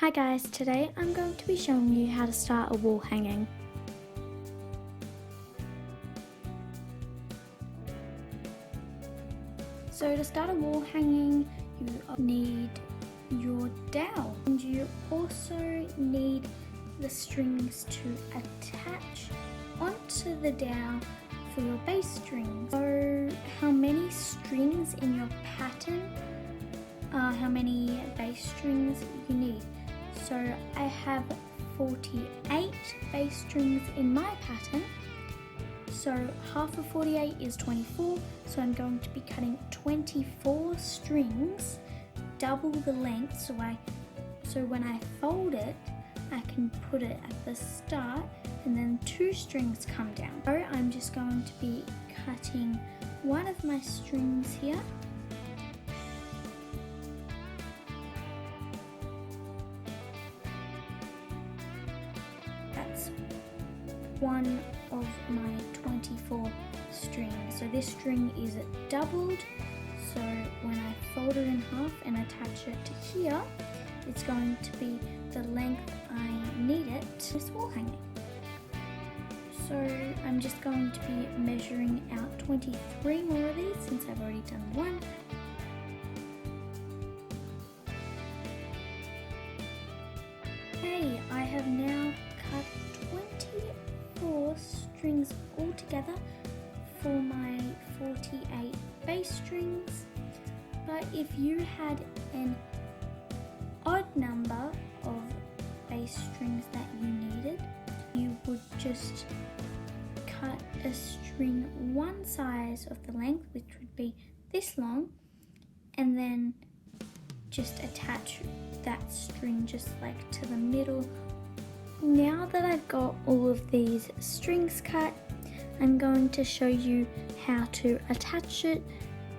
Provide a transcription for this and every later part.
Hi guys, today I'm going to be showing you how to start a wall hanging. So to start a wall hanging, you need your dowel and you also need the strings to attach onto the dowel for your base strings. So how many strings in your pattern are how many base strings you need. So I have 48 base strings in my pattern. So half of 48 is 24. So I'm going to be cutting 24 strings, double the length. So when I fold it, I can put it at the start and then 2 strings come down. So I'm just going to be cutting one of my strings here. That's one of my 24 strings. So this string is doubled. So when I fold it in half and attach it to here, it's going to be the length I need it for this wall hanging. So I'm just going to be measuring out 23 more of these since I've already done one. Okay, I have now cut 24 strings all together for my 48 base strings. But if you had an odd number of base strings that you needed, you would just cut a string one size of the length, which would be this long, and then just attach that string just like to the middle. Now that I've got all of these strings cut, I'm going to show you how to attach it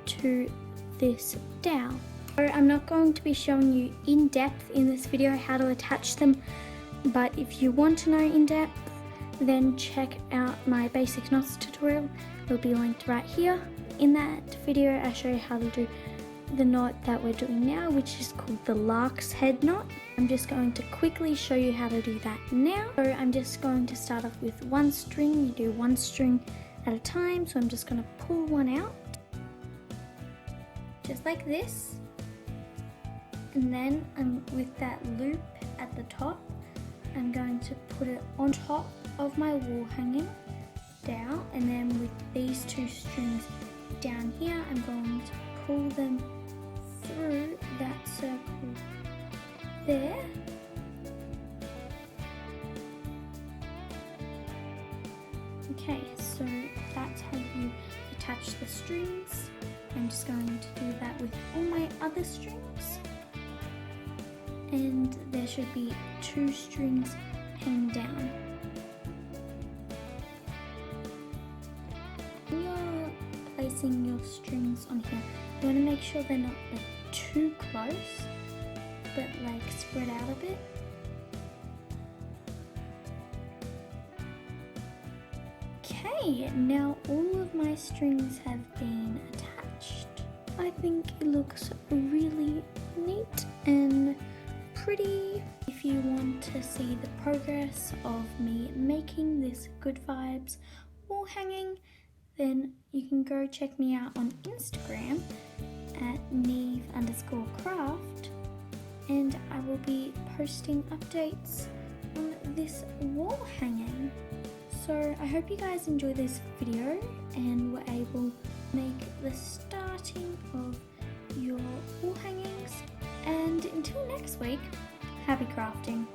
to this dowel. So I'm not going to be showing you in depth in this video how to attach them, but if you want to know in depth, then check out my basic knots tutorial. It'll be linked right here. In that video I show you how to do the knot that we're doing now, which is called the lark's head knot. I'm just going to quickly show you how to do that now. So I'm just going to start off with one string. You do one string at a time. So I'm just going to pull one out, just like this. And then with that loop at the top, I'm going to put it on top of my wall hanging down. And then with these 2 strings down here, I'm going to pull them through that circle there. Okay, so that's how you attach the strings. I'm just going to do that with all my other strings. And there should be 2 strings hanging down. When you're placing your strings on here, you want to make sure they're not like too close, but like spread out a bit. Okay, now all of my strings have been attached. I think it looks really neat and pretty. If you want to see the progress of me making this Good Vibes wall hanging, then you can go check me out on Instagram at Neve_craft, and I will be posting updates on this wall hanging. So I hope you guys enjoyed this video and were able to make the starting of your wall hangings. And until next week, happy crafting.